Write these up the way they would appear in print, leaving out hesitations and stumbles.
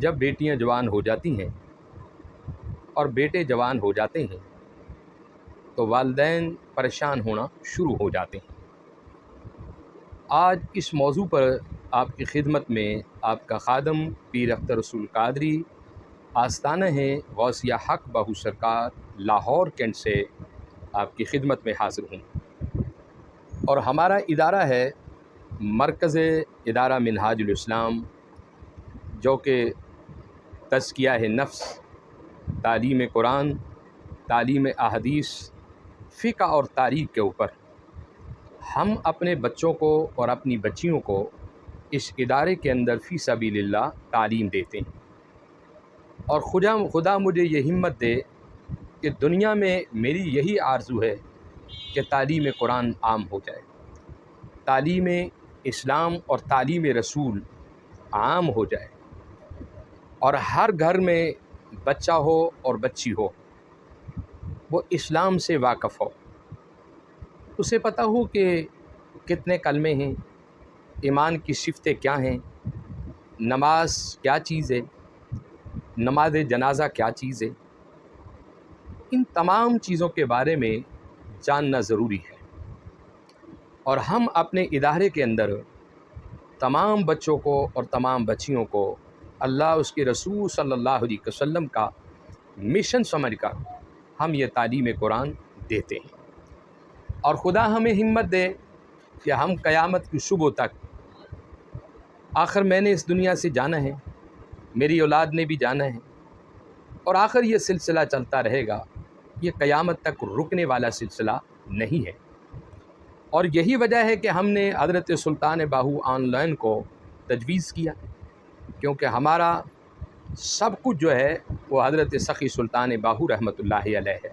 جب بیٹیاں جوان ہو جاتی ہیں اور بیٹے جوان ہو جاتے ہیں تو والدین پریشان ہونا شروع ہو جاتے ہیں۔ آج اس موضوع پر آپ کی خدمت میں آپ کا خادم پیر اختر رسول قادری آستانہ ہے غوثیہ حق بہو سرکار لاہور کینٹ سے آپ کی خدمت میں حاضر ہوں، اور ہمارا ادارہ ہے مرکز ادارہ منہاج الاسلام، جو کہ تزکیہ نفس، تعلیم قرآن، تعلیم احادیث، فقہ اور تاریخ کے اوپر ہم اپنے بچوں کو اور اپنی بچیوں کو اس ادارے کے اندر فی سبیل اللہ تعلیم دیتے ہیں۔ اور خدا مجھے یہ ہمت دے کہ دنیا میں میری یہی آرزو ہے کہ تعلیم قرآن عام ہو جائے، تعلیم اسلام اور تعلیم رسول عام ہو جائے، اور ہر گھر میں بچہ ہو اور بچی ہو وہ اسلام سے واقف ہو، اسے پتہ ہو کہ کتنے کلمے ہیں، ایمان کی صفتیں کیا ہیں، نماز کیا چیز ہے، نماز جنازہ کیا چیز ہے، ان تمام چیزوں کے بارے میں جاننا ضروری ہے۔ اور ہم اپنے ادارے کے اندر تمام بچوں کو اور تمام بچیوں کو اللہ اس کے رسول صلی اللہ علیہ وسلم کا مشن سمجھ کر ہم یہ تعلیم قرآن دیتے ہیں، اور خدا ہمیں ہمت دے کہ ہم قیامت کی صبح تک، آخر میں نے اس دنیا سے جانا ہے، میری اولاد نے بھی جانا ہے، اور آخر یہ سلسلہ چلتا رہے گا، یہ قیامت تک رکنے والا سلسلہ نہیں ہے۔ اور یہی وجہ ہے کہ ہم نے حضرت سلطان باہو آن لائن کو تجویز کیا، کیونکہ ہمارا سب کچھ جو ہے وہ حضرت سخی سلطان باہو رحمۃ اللہ علیہ ہے۔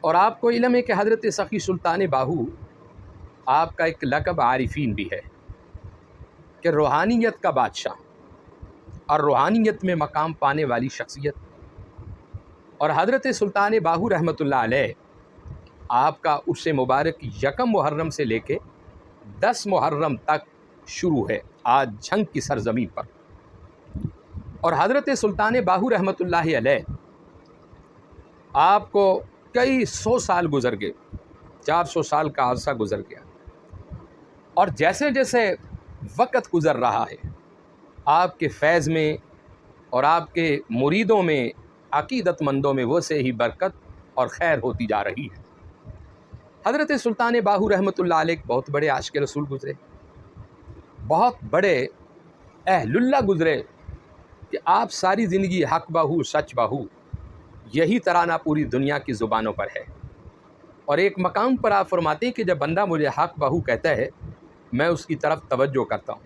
اور آپ کو علم ہے کہ حضرت سخی سلطان باہو آپ کا ایک لقب عارفین بھی ہے کہ روحانیت کا بادشاہ اور روحانیت میں مقام پانے والی شخصیت، اور حضرت سلطان باہو رحمۃ اللہ علیہ آپ کا عرس مبارک 1 محرم سے لے کے 10 محرم تک شروع ہے آج جھنگ کی سرزمین پر۔ اور حضرت سلطان باہو رحمۃ اللہ علیہ آپ کو کئی 100 سال گزر گئے، 400 سال کا عرصہ گزر گیا، اور جیسے جیسے وقت گزر رہا ہے آپ کے فیض میں اور آپ کے مریدوں میں، عقیدت مندوں میں ویسے ہی برکت اور خیر ہوتی جا رہی ہے۔ حضرت سلطان باہو رحمۃ اللہ علیہ بہت بڑے عاشق رسول گزرے، بہت بڑے اہل اللہ گزرے، کہ آپ ساری زندگی حق باہو سچ باہو یہی ترانہ پوری دنیا کی زبانوں پر ہے۔ اور ایک مقام پر آپ فرماتے ہیں کہ جب بندہ مجھے حق باہو کہتا ہے میں اس کی طرف توجہ کرتا ہوں،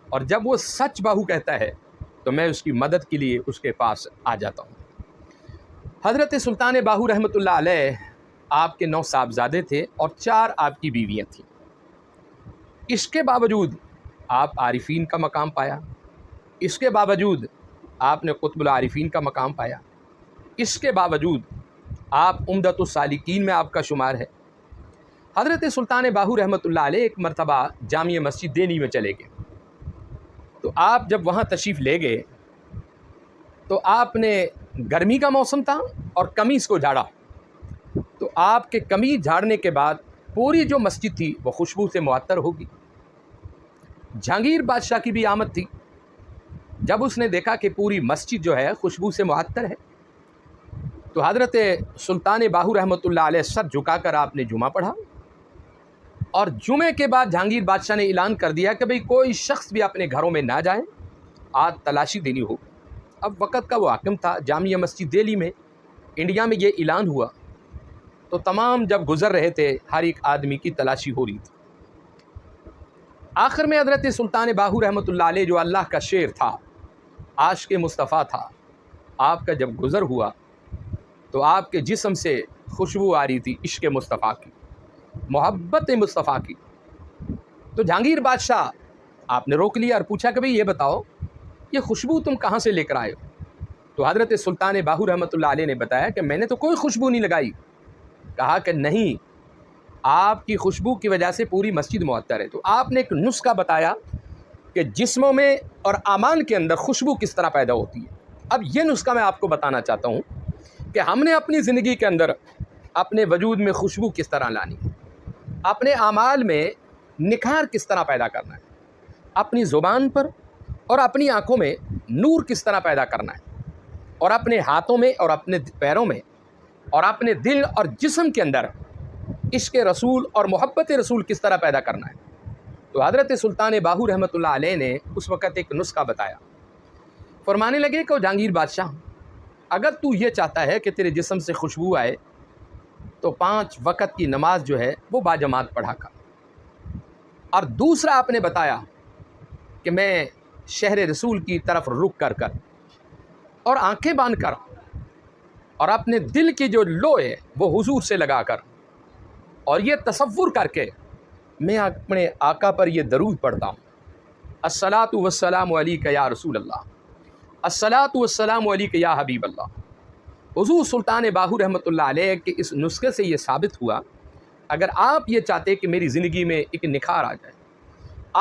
اور جب وہ سچ باہو کہتا ہے تو میں اس کی مدد کے لیے اس کے پاس آ جاتا ہوں۔ حضرت سلطان باہو رحمۃ اللہ علیہ آپ کے 9 صاحبزادے تھے اور 4 آپ کی بیویاں تھیں۔ اس کے باوجود آپ عارفین کا مقام پایا، اس کے باوجود آپ نے قطب العارفین کا مقام پایا، اس کے باوجود آپ عمدۃ السالکین میں آپ کا شمار ہے۔ حضرت سلطان باہو رحمۃ اللہ علیہ ایک مرتبہ جامع مسجد دینی میں چلے گئے، تو آپ جب وہاں تشریف لے گئے تو آپ نے، گرمی کا موسم تھا اور قمیص کو جھاڑا، تو آپ کے قمیص جھاڑنے کے بعد پوری جو مسجد تھی وہ خوشبو سے معطر ہوگی۔ جہانگیر بادشاہ کی بھی آمد تھی، جب اس نے دیکھا کہ پوری مسجد جو ہے خوشبو سے معطر ہے تو حضرت سلطان باہو رحمۃ اللہ علیہ سر جھکا کر آپ نے جمعہ پڑھا، اور جمعے کے بعد جہانگیر بادشاہ نے اعلان کر دیا کہ بھئی کوئی شخص بھی اپنے گھروں میں نہ جائے، آج تلاشی دینی ہوگی۔ اب وقت کا وہ حاکم تھا، جامع مسجد دہلی میں، انڈیا میں یہ اعلان ہوا تو تمام جب گزر رہے تھے ہر ایک آدمی کی تلاشی ہو رہی تھی۔ آخر میں حضرت سلطان باہو رحمۃ اللہ علیہ جو اللہ کا شیر تھا، عاشق مصطفیٰ تھا، آپ کا جب گزر ہوا تو آپ کے جسم سے خوشبو آ رہی تھی عشق مصطفیٰ کی، محبت مصطفیٰ کی۔ تو جہانگیر بادشاہ آپ نے روک لیا اور پوچھا کہ بھئی یہ بتاؤ یہ خوشبو تم کہاں سے لے کر آئے ہو؟ تو حضرت سلطان باہو رحمۃ اللہ علیہ نے بتایا کہ میں نے تو کوئی خوشبو نہیں لگائی۔ کہا کہ نہیں، آپ کی خوشبو کی وجہ سے پوری مسجد معطر ہے۔ تو آپ نے ایک نسخہ بتایا کہ جسموں میں اور اعمال کے اندر خوشبو کس طرح پیدا ہوتی ہے۔ اب یہ نسخہ میں آپ کو بتانا چاہتا ہوں کہ ہم نے اپنی زندگی کے اندر اپنے وجود میں خوشبو کس طرح لانی ہے، اپنے اعمال میں نکھار کس طرح پیدا کرنا ہے، اپنی زبان پر اور اپنی آنکھوں میں نور کس طرح پیدا کرنا ہے، اور اپنے ہاتھوں میں اور اپنے پیروں میں اور اپنے دل اور جسم کے اندر عشق رسول اور محبت رسول کس طرح پیدا کرنا ہے۔ تو حضرت سلطان باہو رحمۃ اللہ علیہ نے اس وقت ایک نسخہ بتایا، فرمانے لگے کہ جہانگیر بادشاہ، اگر تو یہ چاہتا ہے کہ تیرے جسم سے خوشبو آئے تو 5 وقت کی نماز جو ہے وہ باجماعت پڑھا کر، اور دوسرا آپ نے بتایا کہ میں شہر رسول کی طرف رخ کر اور آنکھیں باندھ کر اور اپنے دل کی جو لو ہے وہ حضور سے لگا کر اور یہ تصور کر کے میں اپنے آقا پر یہ درود پڑھتا ہوں، الصلاۃ والسلام علیک یا رسول اللہ، الصلاۃ والسلام علیک یا حبیب اللہ۔ حضور سلطان باہو رحمۃ اللہ علیہ کے اس نسخے سے یہ ثابت ہوا، اگر آپ یہ چاہتے کہ میری زندگی میں ایک نکھار آ جائے،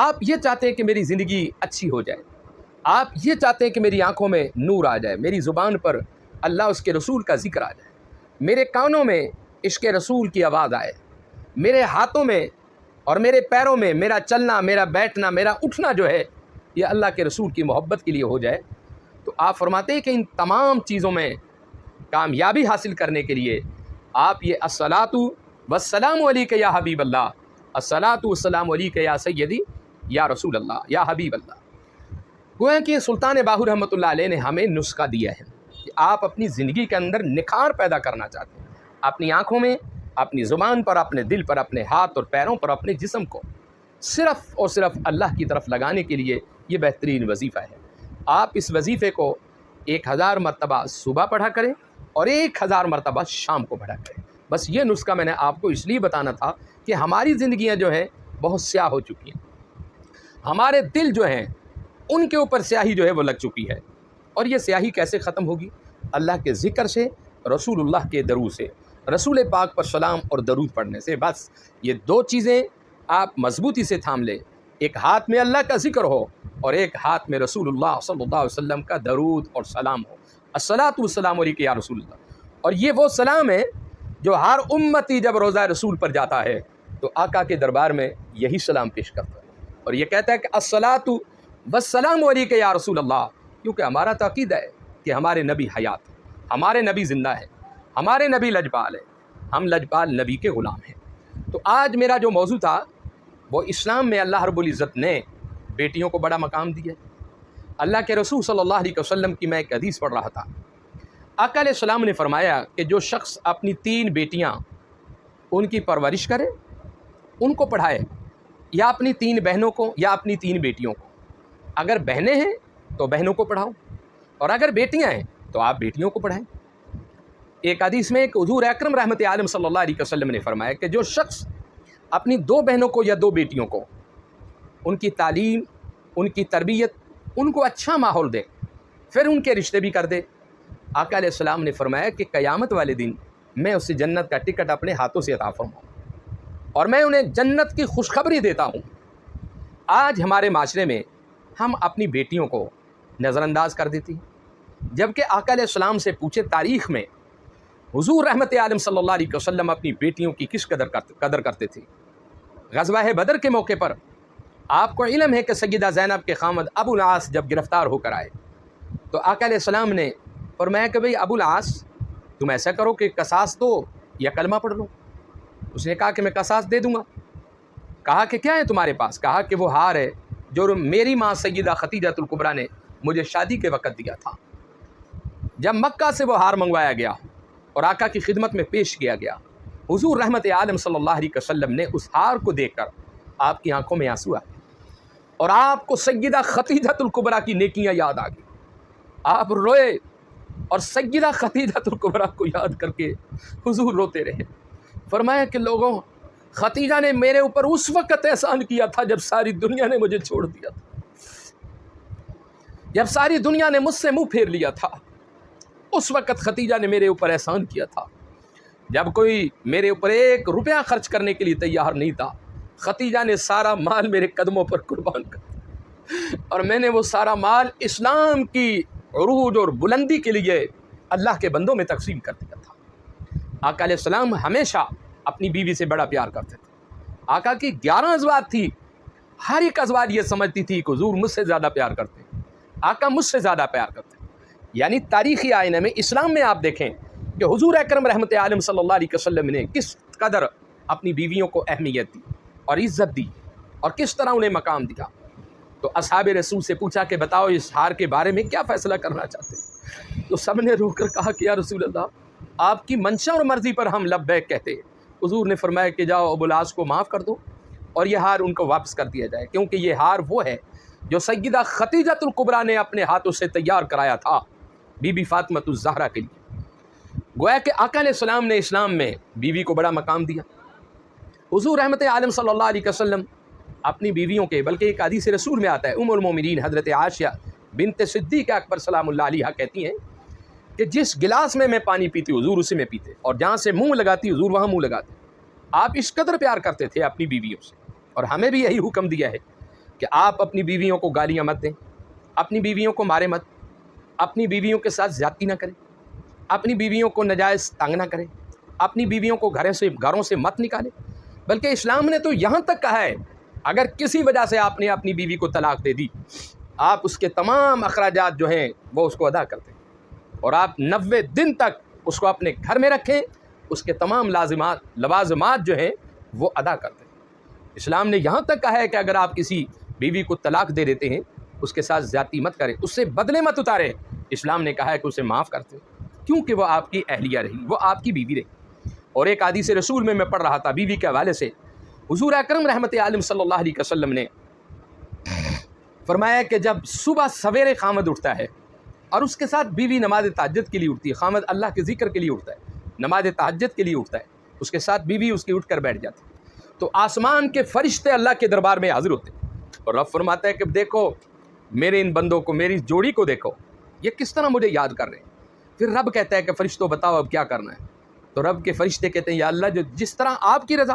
آپ یہ چاہتے کہ میری زندگی اچھی ہو جائے، آپ یہ چاہتے ہیں کہ میری آنکھوں میں نور آ جائے، میری زبان پر اللہ اس کے رسول کا ذکر آ جائے، میرے کانوں میں عشق رسول کی آواز آئے، میرے ہاتھوں میں اور میرے پیروں میں میرا چلنا، میرا بیٹھنا، میرا اٹھنا جو ہے یہ اللہ کے رسول کی محبت کے لیے ہو جائے، تو آپ فرماتے ہیں کہ ان تمام چیزوں میں کامیابی حاصل کرنے کے لیے آپ یہ الصلاۃ والسلام علیک یا حبیب اللہ، الصلاۃ والسلام علیک یا سیدی یا رسول اللہ یا حبیب اللہ۔ گویا کہ سلطان باہو رحمۃ اللہ علیہ نے ہمیں نسخہ دیا ہے کہ آپ اپنی زندگی کے اندر نکھار پیدا کرنا چاہتے ہیں، اپنی آنکھوں میں، اپنی زبان پر، اپنے دل پر، اپنے ہاتھ اور پیروں پر، اپنے جسم کو صرف اور صرف اللہ کی طرف لگانے کے لیے یہ بہترین وظیفہ ہے۔ آپ اس وظیفے کو 1000 مرتبہ صبح پڑھا کریں اور 1000 مرتبہ شام کو پڑھا کریں۔ بس یہ نسخہ میں نے آپ کو اس لیے بتانا تھا کہ ہماری زندگیاں جو ہیں بہت سیاہ ہو چکی ہیں، ہمارے دل جو ہیں ان کے اوپر سیاہی جو ہے وہ لگ چکی ہے، اور یہ سیاہی کیسے ختم ہوگی؟ اللہ کے ذکر سے، رسول اللہ کے درود سے، رسول پاک پر سلام اور درود پڑھنے سے۔ بس یہ 2 چیزیں آپ مضبوطی سے تھام لیں، ایک ہاتھ میں اللہ کا ذکر ہو اور ایک ہاتھ میں رسول اللہ صلی اللہ علیہ وسلم کا درود اور سلام ہو، الصلاۃ والسلام علیک یا رسول اللہ۔ اور یہ وہ سلام ہے جو ہر امتی جب روضہ رسول پر جاتا ہے تو آقا کے دربار میں یہی سلام پیش کرتا ہے اور یہ کہتا ہے کہ الصلاۃ والسلام علیک یا رسول اللہ، کیونکہ ہمارا تو عقیدہ ہے کہ ہمارے نبی حیات، ہمارے نبی زندہ ہے، ہمارے نبی لجپال ہے، ہم لجپال نبی کے غلام ہیں۔ تو آج میرا جو موضوع تھا وہ اسلام میں اللہ رب العزت نے بیٹیوں کو بڑا مقام دیا ہے۔ اللہ کے رسول صلی اللہ علیہ وسلم کی میں ایک حدیث پڑھ رہا تھا، آقا علیہ السلام نے فرمایا کہ جو شخص اپنی 3 بیٹیاں ان کی پرورش کرے، ان کو پڑھائے، یا اپنی 3 بہنوں کو یا اپنی 3 بیٹیوں کو، اگر بہنیں ہیں تو بہنوں کو پڑھاؤ، اور اگر بیٹیاں ہیں تو آپ بیٹیوں کو پڑھائیں۔ ایک حدیث میں کہ حضور اکرم رحمت عالم صلی اللہ علیہ وسلم نے فرمایا کہ جو شخص اپنی 2 بہنوں کو یا 2 بیٹیوں کو ان کی تعلیم، ان کی تربیت، ان کو اچھا ماحول دے، پھر ان کے رشتے بھی کر دے، آقا علیہ السلام نے فرمایا کہ قیامت والے دن میں اسے جنت کا ٹکٹ اپنے ہاتھوں سے عطا فرماؤں اور میں انہیں جنت کی خوشخبری دیتا ہوں۔ آج ہمارے معاشرے میں ہم اپنی بیٹیوں کو نظر انداز کر دیتی ہیں، جبکہ آقا علیہ السلام سے پوچھے تاریخ میں حضور رحمت عالم صلی اللہ علیہ وسلم اپنی بیٹیوں کی کس قدر کرتے تھے۔ غزوہ بدر کے موقع پر آپ کو علم ہے کہ سیدہ زینب کے خامد ابو العاص جب گرفتار ہو کر آئے تو آقا علیہ السلام نے فرمایا کہ بھئی ابو العاص، تم ایسا کرو کہ قصاص دو یا کلمہ پڑھ لو۔ اس نے کہا کہ میں قصاص دے دوں گا۔ کہا کہ کیا ہے تمہارے پاس؟ کہا کہ وہ ہار ہے جو میری ماں سیدہ خدیجہ الکبریٰ نے مجھے شادی کے وقت دیا تھا۔ جب مکہ سے وہ ہار منگوایا گیا اور آقا کی خدمت میں پیش کیا گیا، حضور رحمت عالم صلی اللہ علیہ وسلم نے اس ہار کو دیکھ کر آپ کی آنکھوں میں آنسو آئے اور آپ کو سیدہ خدیجہ الکبریٰ کی نیکیاں یاد آ گئی۔ آپ روئے اور سیدہ خدیجہ الکبریٰ کو یاد کر کے حضور روتے رہے۔ فرمایا کہ لوگوں، خدیجہ نے میرے اوپر اس وقت احسان کیا تھا جب ساری دنیا نے مجھے چھوڑ دیا تھا، جب ساری دنیا نے مجھ سے منہ پھیر لیا تھا، اس وقت خدیجہ نے میرے اوپر احسان کیا تھا۔ جب کوئی میرے اوپر 1 روپیہ خرچ کرنے کے لیے تیار نہیں تھا، خدیجہ نے سارا مال میرے قدموں پر قربان کر دیا۔ اور میں نے وہ سارا مال اسلام کی عروج اور بلندی کے لیے اللہ کے بندوں میں تقسیم کر دیا تھا۔ آقا علیہ السلام ہمیشہ اپنی بیوی سے بڑا پیار کرتے تھے۔ آقا کی 11 ازواج تھی، ہر ایک ازواج یہ سمجھتی تھی کہ حضور مجھ سے زیادہ پیار کرتے ہیں، آقا مجھ سے زیادہ پیار کرتے ہیں۔ یعنی تاریخی آئینے میں اسلام میں آپ دیکھیں کہ حضور اکرم رحمت عالم صلی اللہ علیہ وسلم نے کس قدر اپنی بیویوں کو اہمیت دی اور عزت دی اور کس طرح انہیں مقام دیا۔ تو اصحاب رسول سے پوچھا کہ بتاؤ اس ہار کے بارے میں کیا فیصلہ کرنا چاہتے ہیں؟ تو سب نے رو کر کہا کہ یا رسول اللہ آپ کی منشا اور مرضی پر ہم لبیک کہتے ہیں۔ حضور نے فرمایا کہ جاؤ ابو العاص کو معاف کر دو اور یہ ہار ان کو واپس کر دیا جائے، کیونکہ یہ ہار وہ ہے جو سیدہ خدیجہ الکبریٰ نے اپنے ہاتھوں سے تیار کرایا تھا بی بی فاطمہ الزہرا کے لیے۔ گویا کہ آقا علیہ السلام نے اسلام میں بیوی کو بڑا مقام دیا۔ حضور رحمت عالم صلی اللہ علیہ وسلم اپنی بیویوں کے، بلکہ ایک حدیث رسول میں آتا ہے، ام المومنین حضرت عائشہ بنت صدیق اکبر سلام اللہ علیہ کہتی ہیں کہ جس گلاس میں پانی پیتی حضور اسی میں پیتے، اور جہاں سے منہ لگاتی حضور وہاں منہ لگاتے۔ آپ اس قدر پیار کرتے تھے اپنی بیویوں سے، اور ہمیں بھی یہی حکم دیا ہے کہ آپ اپنی بیویوں کو گالیاں مت دیں، اپنی بیویوں کو مارے مت، اپنی بیویوں کے ساتھ زیادتی نہ کریں، اپنی بیویوں کو نجائز تنگ نہ کریں، اپنی بیویوں کو گھروں سے مت نکالیں۔ بلکہ اسلام نے تو یہاں تک کہا ہے اگر کسی وجہ سے آپ نے اپنی بیوی کو طلاق دے دی، آپ اس کے تمام اخراجات جو ہیں وہ اس کو ادا کر دیں، اور آپ 90 دن تک اس کو اپنے گھر میں رکھیں، اس کے تمام لوازمات جو ہیں وہ ادا کر دیں۔ اسلام نے یہاں تک کہا ہے کہ اگر آپ کسی بیوی کو طلاق دے دیتے ہیں اس کے ساتھ زیادتی مت کریں، اس سے بدلے مت اتاریں۔ اسلام نے کہا ہے کہ اسے معاف کرتے، کیونکہ وہ آپ کی اہلیہ رہی، وہ آپ کی بیوی رہی۔ اور ایک حدیث رسول میں پڑھ رہا تھا بیوی کے حوالے سے، حضور اکرم رحمت عالم صلی اللہ علیہ وسلم نے فرمایا کہ جب صبح سویرے خامد اٹھتا ہے اور اس کے ساتھ بیوی نماز تہجد کے لیے اٹھتی ہے، خامد اللہ کے ذکر کے لیے اٹھتا ہے، نماز تہجد کے لیے اٹھتا ہے، اس کے ساتھ بیوی اس کی اٹھ کر بیٹھ جاتی ہے، تو آسمان کے فرشتے اللہ کے دربار میں حاضر ہوتے ہیں، اور رب فرماتا ہے کہ دیکھو میرے ان بندوں کو، میری جوڑی کو دیکھو، یہ کس طرح مجھے یاد کر رہے ہیں۔ پھر رب کہتا ہے کہ فرشتوں بتاؤ اب کیا کرنا ہے؟ تو رب کے فرشتے کہتے ہیں یا اللہ جو جس طرح آپ کی رضا۔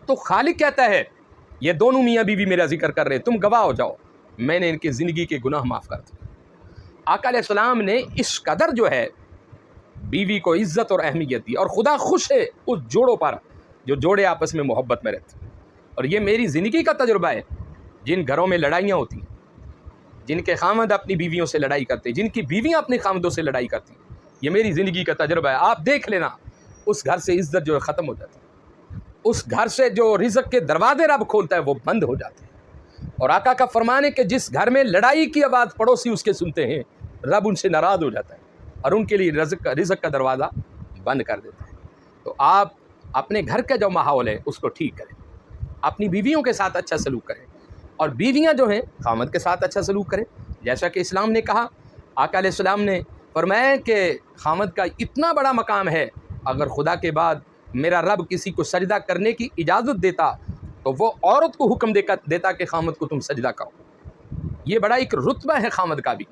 تو خالق کہتا ہے یہ دونوں میاں بیوی میرا ذکر کر رہے ہیں، تم گواہ ہو جاؤ، میں نے ان کی زندگی کے گناہ معاف کر دیے۔ آقا علیہ السلام نے اس قدر جو ہے بیوی کو عزت اور اہمیت دی، اور خدا خوش ہے اس جوڑوں پر جو جوڑے آپس میں محبت میں رہتے ہیں۔ اور یہ میری زندگی کا تجربہ ہے، جن گھروں میں لڑائیاں ہوتی ہیں، جن کے خامد اپنی بیویوں سے لڑائی کرتے ہیں، جن کی بیویاں اپنے خامدوں سے لڑائی کرتی ہیں، یہ میری زندگی کا تجربہ ہے۔ آپ دیکھ لینا اس گھر سے عزت جو ہے ختم ہو جاتی ہے، اس گھر سے جو رزق کے دروازے رب کھولتا ہے وہ بند ہو جاتے ہیں۔ اور آقا کا فرمان ہے کہ جس گھر میں لڑائی کی آواز پڑوسی اس کے سنتے ہیں، رب ان سے ناراض ہو جاتا ہے اور ان کے لیے رزق کا دروازہ بند کر دیتا ہے۔ تو آپ اپنے گھر کا جو ماحول ہے اس کو ٹھیک کریں، اپنی بیویوں کے ساتھ اچھا سلوک کریں، اور بیویاں جو ہیں خامد کے ساتھ اچھا سلوک کریں، جیسا کہ اسلام نے کہا۔ آقا علیہ السلام نے فرمایا کہ خامد کا اتنا بڑا مقام ہے، اگر خدا کے بعد میرا رب کسی کو سجدہ کرنے کی اجازت دیتا تو وہ عورت کو حکم دیتا کہ خامد کو تم سجدہ کرو۔ یہ بڑا ایک رتبہ ہے خامد کا بھی۔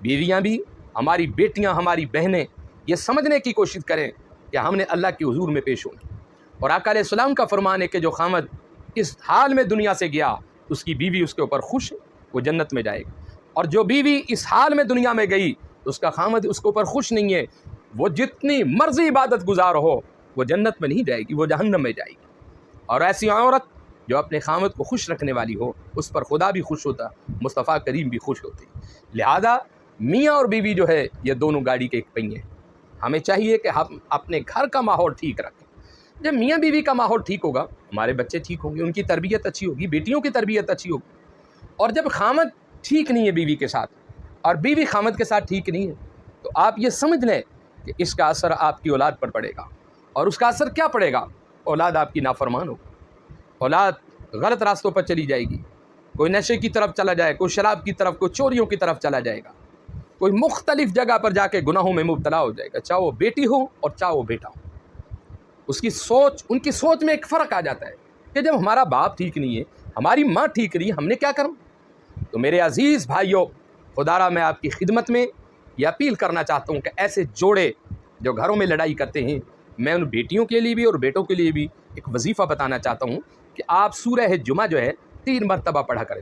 بیویاں بھی، ہماری بیٹیاں، ہماری بہنیں یہ سمجھنے کی کوشش کریں کہ ہم نے اللہ کے حضور میں پیش ہونا۔ اور آقا علیہ السلام کا فرمان ہے کہ جو خامد اس حال میں دنیا سے گیا اس کی بیوی اس کے اوپر خوش ہے، وہ جنت میں جائے گی، اور جو بیوی اس حال میں دنیا میں گئی اس کا خامد اس کے اوپر خوش نہیں ہے، وہ جتنی مرضی عبادت گزار ہو وہ جنت میں نہیں جائے گی، وہ جہنم میں جائے گی۔ اور ایسی عورت جو اپنے خامد کو خوش رکھنے والی ہو اس پر خدا بھی خوش ہوتا، مصطفیٰ کریم بھی خوش ہوتے۔ لہذا میاں اور بیوی جو ہے یہ دونوں گاڑی کے ایک پہیے ہیں۔ ہمیں چاہیے کہ ہم اپنے گھر کا ماحول ٹھیک رکھیں۔ جب میاں بیوی کا ماحول ٹھیک ہوگا ہمارے بچے ٹھیک ہوں گے، ان کی تربیت اچھی ہوگی، بیٹیوں کی تربیت اچھی ہوگی۔ اور جب خامد ٹھیک نہیں ہے بیوی کے ساتھ اور بیوی خامد کے ساتھ ٹھیک نہیں ہے تو آپ یہ سمجھ لیں کہ اس کا اثر آپ کی اولاد پر پڑے گا، اور اس کا اثر کیا پڑے گا؟ اولاد آپ کی نافرمان ہوگی، اولاد غلط راستوں پر چلی جائے گی، کوئی نشے کی طرف چلا جائے، کوئی شراب کی طرف، کوئی چوریوں کی طرف چلا جائے گا، کوئی مختلف جگہ پر جا کے گناہوں میں مبتلا ہو جائے گا، چاہے وہ بیٹی ہو اور چاہے وہ بیٹا ہو۔ ان کی سوچ میں ایک فرق آ جاتا ہے کہ جب ہمارا باپ ٹھیک نہیں ہے، ہماری ماں ٹھیک نہیں ہے، ہم نے کیا کرنا؟ تو میرے عزیز بھائیوں، خدا را میں آپ کی خدمت میں یہ اپیل کرنا چاہتا ہوں کہ ایسے جوڑے جو گھروں میں لڑائی کرتے ہیں، میں ان بیٹیوں کے لیے بھی اور بیٹوں کے لیے بھی ایک وظیفہ بتانا چاہتا ہوں کہ آپ سورہ جمعہ جو ہے 3 مرتبہ پڑھا کریں۔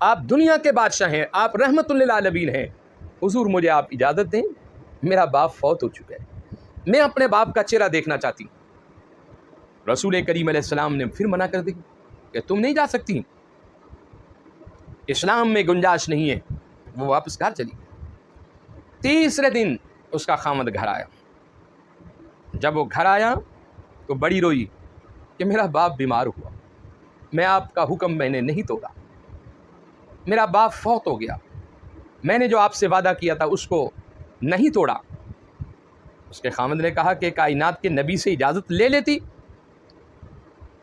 آپ دنیا کے بادشاہ ہیں، آپ رحمت للعالمین ہیں، حضور مجھے آپ اجازت دیں، میرا باپ فوت ہو چکا ہے، میں اپنے باپ کا چہرہ دیکھنا چاہتی ہوں۔ رسول کریم علیہ السلام نے پھر منع کر دی کہ تم نہیں جا سکتی، اسلام میں گنجائش نہیں ہے۔ وہ واپس گھر چلی۔ تیسرے دن اس کا خامد گھر آیا۔ جب وہ گھر آیا تو بڑی روئی کہ میرا باپ بیمار ہوا، میں آپ کا حکم میں نے نہیں توڑا، میرا باپ فوت ہو گیا، میں نے جو آپ سے وعدہ کیا تھا اس کو نہیں توڑا۔ اس کے خامد نے کہا کہ کائنات کے نبی سے اجازت لے لیتی۔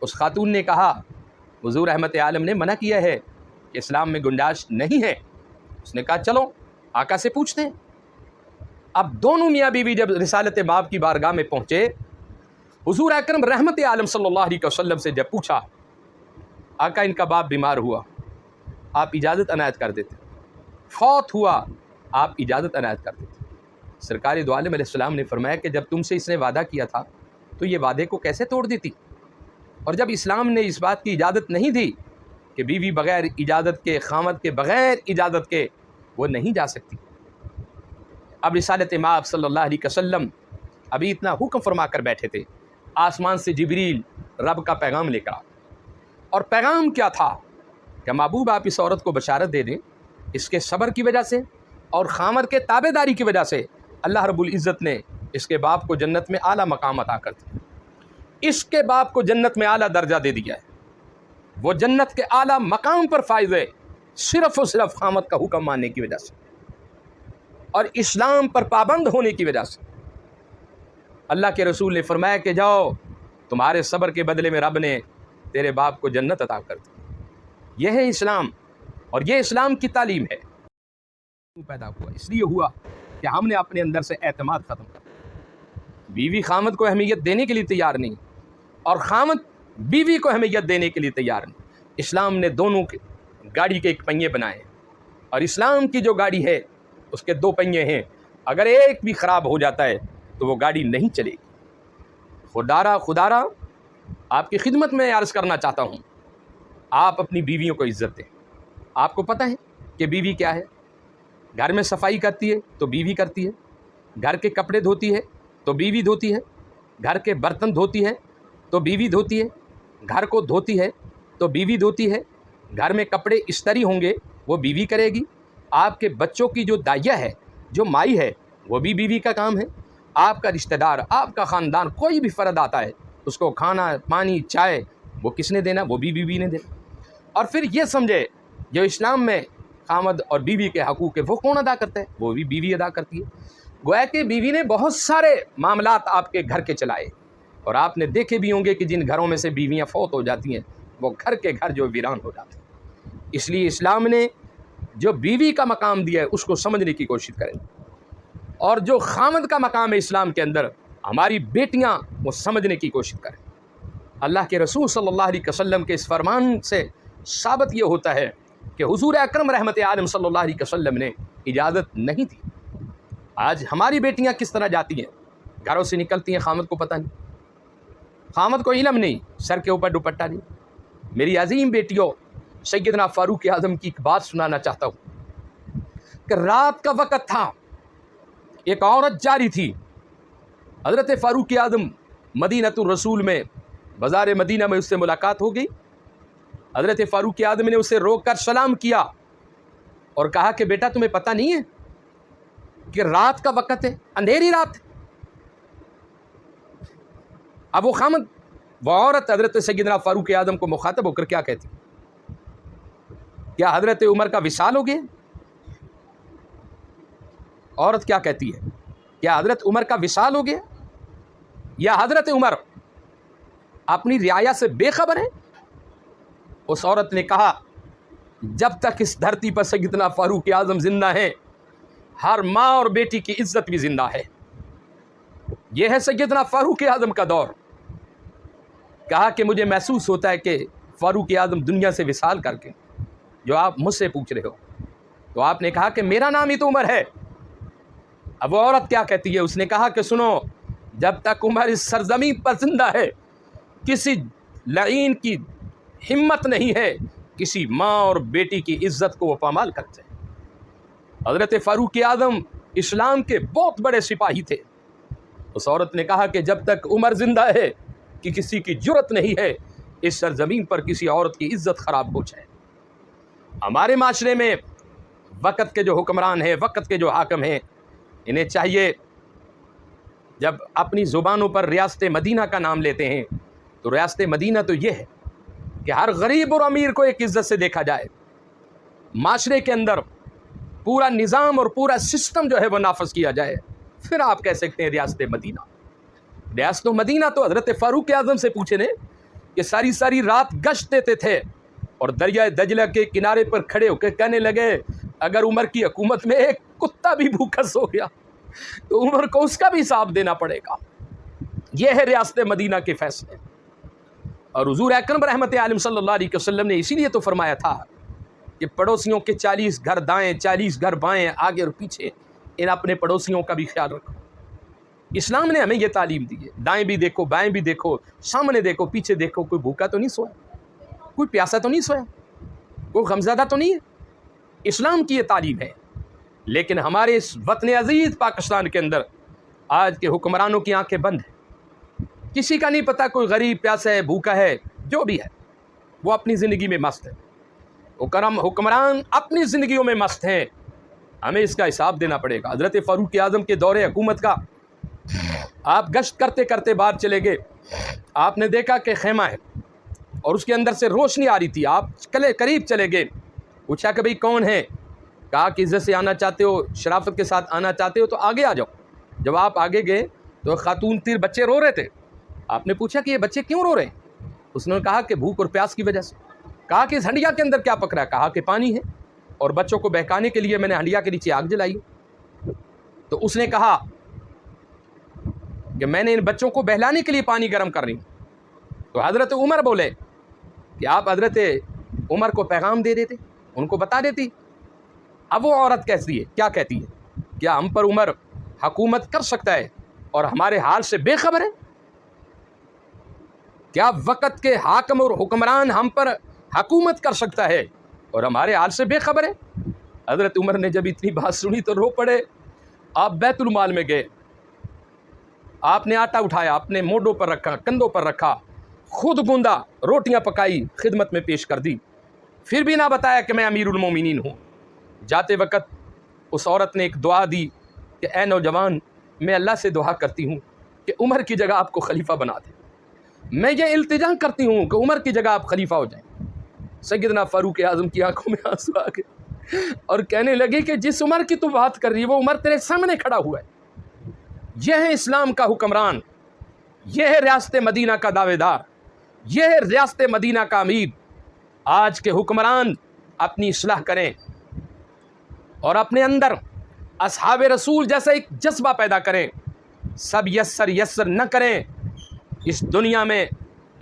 اس خاتون نے کہا حضور رحمت عالم نے منع کیا ہے کہ اسلام میں گنجائش نہیں ہے۔ اس نے کہا چلو آقا سے پوچھتے ہیں۔ اب دونوں میاں بیوی جب رسالت باب کی بارگاہ میں پہنچے، حضور اکرم رحمت عالم صلی اللہ علیہ وسلم سے جب پوچھا آقا ان کا باپ بیمار ہوا، آپ اجازت عنایت کر دیتے، فوت ہوا آپ اجازت عنایت کر دیتے۔ سرکار دو عالم علیہ السلام نے فرمایا کہ جب تم سے اس نے وعدہ کیا تھا تو یہ وعدے کو کیسے توڑ دیتی؟ اور جب اسلام نے اس بات کی اجازت نہیں دی کہ بیوی بغیر اجازت کے، خامد کے بغیر اجازت کے وہ نہیں جا سکتی۔ اب رسالت مآب صلی اللہ علیہ وسلم ابھی اتنا حکم فرما کر بیٹھے تھے، آسمان سے جبریل رب کا پیغام لے کر آ، اور پیغام کیا تھا کہ محبوب آپ اس عورت کو بشارت دے دیں، اس کے صبر کی وجہ سے اور خامد کے تابع داری کی وجہ سے اللہ رب العزت نے اس کے باپ کو جنت میں اعلیٰ مقام عطا کر دیا، اس کے باپ کو جنت میں اعلیٰ درجہ دے دیا ہے۔ وہ جنت کے اعلیٰ مقام پر فائز ہے صرف اور صرف خامد کا حکم ماننے کی وجہ سے اور اسلام پر پابند ہونے کی وجہ سے۔ اللہ کے رسول نے فرمایا کہ جاؤ، تمہارے صبر کے بدلے میں رب نے تیرے باپ کو جنت عطا کر دی۔ یہ ہے اسلام، اور یہ اسلام کی تعلیم ہے۔ پیدا ہوا اس لیے ہوا کہ ہم نے اپنے اندر سے اعتماد ختم کر دیا۔ بیوی خامد کو اہمیت دینے کے لیے تیار نہیں، اور خامد بیوی کو اہمیت دینے کے لیے تیار نہیں۔ اسلام نے دونوں کے گاڑی کے ایک پہیے بنائے، اور اسلام کی جو گاڑی ہے اس کے دو پہیے ہیں، اگر ایک بھی خراب ہو جاتا ہے تو وہ گاڑی نہیں چلے گی۔ خدارا آپ کی خدمت میں عرض کرنا چاہتا ہوں، آپ اپنی بیویوں کو عزت دیں۔ آپ کو پتہ ہے کہ بیوی کیا ہے؟ گھر میں صفائی کرتی ہے تو بیوی کرتی ہے، گھر کے کپڑے دھوتی ہے تو بیوی دھوتی ہے، گھر کے برتن دھوتی ہے تو بیوی دھوتی ہے، گھر کو دھوتی ہے تو بیوی دھوتی ہے، گھر میں کپڑے استری ہوں گے وہ بیوی کرے گی، آپ کے بچوں کی جو دائیا ہے، جو مائی ہے، وہ بھی بیوی کا کام ہے۔ آپ کا رشتہ دار، آپ کا خاندان، کوئی بھی فرد آتا ہے اس کو کھانا، پانی، چائے وہ کس نے دینا؟ وہ بھی بیوی نے دینا۔ اور پھر یہ سمجھے جو اسلام میں خامد اور بیوی کے حقوق ہے وہ کون ادا کرتا ہے؟ وہ بھی بیوی ادا کرتی ہے۔ گویا کہ بیوی نے بہت سارے معاملات آپ کے گھر کے چلائے، اور آپ نے دیکھے بھی ہوں گے کہ جن گھروں میں سے بیویاں فوت ہو جاتی ہیں وہ گھر کے گھر جو ویران ہو جاتے ہیں۔ اس لیے اسلام نے جو بیوی کا مقام دیا ہے اس کو سمجھنے کی کوشش کریں، اور جو خامد کا مقام ہے اسلام کے اندر، ہماری بیٹیاں وہ سمجھنے کی کوشش کریں۔ اللہ کے رسول صلی اللہ علیہ وسلم کے اس فرمان سے ثابت یہ ہوتا ہے کہ حضور اکرم رحمت عالم صلی اللہ علیہ وسلم نے اجازت نہیں دی۔ آج ہماری بیٹیاں کس طرح جاتی ہیں، گھروں سے نکلتی ہیں، خامد کو پتہ نہیں، خامد کو علم نہیں، سر کے اوپر دوپٹہ نہیں۔ میری عظیم بیٹیوں، سیدنا فاروق اعظم کی ایک بات سنانا چاہتا ہوں کہ رات کا وقت تھا، ایک عورت جا رہی تھی، حضرت فاروق اعظم مدینۃ الرسول میں، بازار مدینہ میں اس سے ملاقات ہو گئی۔ حضرت فاروق اعظم نے اسے روک کر سلام کیا اور کہا کہ بیٹا تمہیں پتہ نہیں ہے کہ رات کا وقت ہے، اندھیری رات ہے۔ اب وہ خامد، وہ عورت حضرت سیدنا فاروق اعظم کو مخاطب ہو کر کیا کہتی؟ کیا حضرت عمر کا وصال ہو گیا؟ عورت کیا کہتی ہے؟ کیا حضرت عمر کا وصال ہو گیا، یا حضرت عمر اپنی رعایا سے بے خبر ہے؟ اس عورت نے کہا جب تک اس دھرتی پر سیدنا فاروق اعظم زندہ ہیں، ہر ماں اور بیٹی کی عزت بھی زندہ ہے۔ یہ ہے سیدنا فاروق اعظم کا دور۔ کہا کہ مجھے محسوس ہوتا ہے کہ فاروق اعظم دنیا سے وصال کر کے جو آپ مجھ سے پوچھ رہے ہو، تو آپ نے کہا کہ میرا نام ہی تو عمر ہے۔ اب وہ عورت کیا کہتی ہے؟ اس نے کہا کہ سنو، جب تک عمر اس سرزمین پر زندہ ہے، کسی لعین کی ہمت نہیں ہے کسی ماں اور بیٹی کی عزت کو وہ پامال کرتے ہیں۔ حضرت فاروق اعظم اسلام کے بہت بڑے سپاہی تھے۔ اس عورت نے کہا کہ جب تک عمر زندہ ہے کہ کسی کی جرت نہیں ہے اس سرزمین پر کسی عورت کی عزت خراب ہو جائے۔ ہمارے معاشرے میں وقت کے جو حکمران ہیں، وقت کے جو حاکم ہیں، انہیں چاہیے جب اپنی زبانوں پر ریاست مدینہ کا نام لیتے ہیں تو ریاست مدینہ تو یہ ہے کہ ہر غریب اور امیر کو ایک عزت سے دیکھا جائے، معاشرے کے اندر پورا نظام اور پورا سسٹم جو ہے وہ نافذ کیا جائے، پھر آپ کہہ سکتے ہیں ریاست مدینہ۔ ریاست مدینہ تو حضرت فاروق اعظم سے پوچھے نے کہ ساری ساری رات گشت دیتے تھے اور دریائے دجلہ کے کنارے پر کھڑے ہو کے کہنے لگے اگر عمر کی حکومت میں ایک کتا بھی بھوکا سو گیا تو عمر کو اس کا بھی حساب دینا پڑے گا۔ یہ ہے ریاست مدینہ کے فیصلے۔ اور حضور اکرم رحمت عالم صلی اللہ علیہ وسلم نے اسی لیے تو فرمایا تھا کہ پڑوسیوں کے 40 گھر دائیں 40 گھر بائیں آگے اور پیچھے، ان اپنے پڑوسیوں کا بھی خیال رکھو۔ اسلام نے ہمیں یہ تعلیم دی ہے، دائیں بھی دیکھو بائیں بھی دیکھو، سامنے دیکھو پیچھے دیکھو، کوئی بھوکا تو نہیں سویا، کوئی پیاسا تو نہیں سویا، کوئی غمزدہ تو نہیں ہے۔ اسلام کی یہ تعلیم ہے۔ لیکن ہمارے اس وطن عزیز پاکستان کے اندر آج کے حکمرانوں کی آنکھیں بند ہیں، کسی کا نہیں پتہ کوئی غریب پیاسا ہے بھوکا ہے، جو بھی ہے وہ اپنی زندگی میں مست ہے۔ حکمران اپنی زندگیوں میں مست ہیں، ہمیں اس کا حساب دینا پڑے گا۔ حضرت فاروق اعظم کے دور حکومت کا آپ گشت کرتے کرتے باہر چلے گئے، آپ نے دیکھا کہ خیمہ ہے اور اس کے اندر سے روشنی آ رہی تھی، آپ قریب چلے گئے، پوچھا کہ بھئی کون ہے؟ کہا کہ عزت سے آنا چاہتے ہو، شرافت کے ساتھ آنا چاہتے ہو تو آگے آ جاؤ۔ جب آپ آگے گئے تو خاتون تیر بچے رو رہے تھے، آپ نے پوچھا کہ یہ بچے کیوں رو رہے ہیں؟ اس نے کہا کہ بھوک اور پیاس کی وجہ سے۔ کہا کہ اس ہنڈیا کے اندر کیا پک رہا ہے؟ کہا کہ پانی ہے اور بچوں کو بہکانے کے لیے میں نے ہنڈیا کے نیچے آگ جلائی۔ تو اس نے کہا کہ میں نے ان بچوں کو بہلانے کے لیے پانی گرم کر رہی ہوں۔ تو حضرت عمر بولے کہ آپ حضرت عمر کو پیغام دے دیتے، ان کو بتا دیتی۔ اب وہ عورت کیسی ہے، کیا کہتی ہے؟ کیا ہم پر عمر حکومت کر سکتا ہے اور ہمارے حال سے بے خبر ہے؟ کیا وقت کے حاکم اور حکمران ہم پر حکومت کر سکتا ہے اور ہمارے حال سے بے خبر ہے؟ حضرت عمر نے جب اتنی بات سنی تو رو پڑے۔ آپ بیت المال میں گئے، آپ نے آٹا اٹھایا، اپنے موڈوں پر رکھا، کندھوں پر رکھا، خود گوندا، روٹیاں پکائی، خدمت میں پیش کر دی، پھر بھی نہ بتایا کہ میں امیر المومنین ہوں۔ جاتے وقت اس عورت نے ایک دعا دی کہ اے نوجوان، میں اللہ سے دعا کرتی ہوں کہ عمر کی جگہ آپ کو خلیفہ بنا دے، میں یہ التجا کرتی ہوں کہ عمر کی جگہ آپ خلیفہ ہو جائیں۔ سیدنا فاروق اعظم کی آنکھوں میں آنسو آ گئے اور کہنے لگے کہ جس عمر کی تو بات کر رہی ہے وہ عمر تیرے سامنے کھڑا ہوا ہے۔ یہ ہے اسلام کا حکمران، یہ ہے ریاست مدینہ کا دعوے دار، یہ ہے ریاست مدینہ کا امیر۔ آج کے حکمران اپنی اصلاح کریں اور اپنے اندر اصحاب رسول جیسا ایک جذبہ پیدا کریں۔ سب یسر نہ کریں۔ اس دنیا میں